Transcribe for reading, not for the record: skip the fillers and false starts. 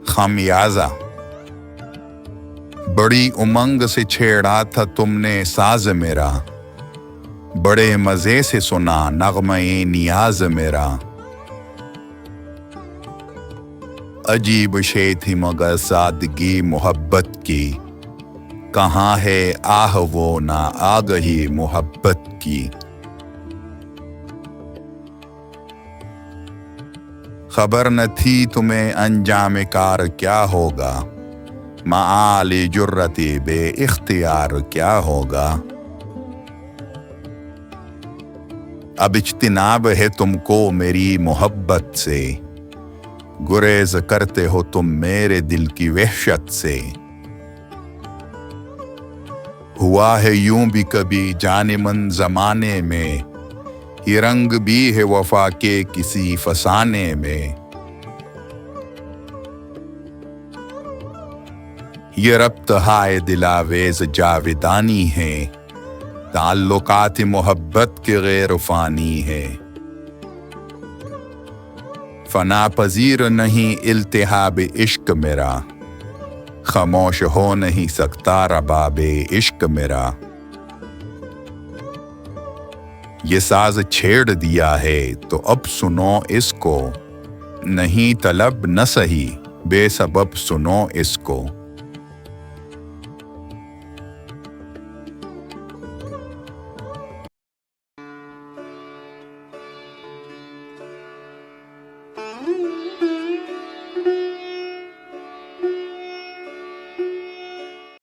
خمیازہ، بڑی امنگ سے چھیڑا تھا تم نے ساز میرا، بڑے مزے سے سنا نغمہ نیاز میرا۔ عجیب شے تھی مگر سادگی محبت کی، کہاں ہے آہ وہ نہ آگہی محبت کی۔ خبر نہ تھی تمہیں انجام کار کیا ہوگا، معال جرتی بے اختیار کیا ہوگا۔ اب اجتناب ہے تم کو میری محبت سے، گریز کرتے ہو تم میرے دل کی وحشت سے۔ ہوا ہے یوں بھی کبھی جان من زمانے میں، یہ رنگ بھی ہے وفا کے کسی فسانے میں۔ یہ ربط ہائے دلاویز جاودانی ہے، تعلقات محبت کے غیر فانی ہے۔ فنا پذیر نہیں التہاب عشق میرا، خاموش ہو نہیں سکتا رباب عشق میرا۔ یہ ساز چھیڑ دیا ہے تو اب سنو اس کو، نہیں طلب نہ سہی بے سبب سنو اس کو۔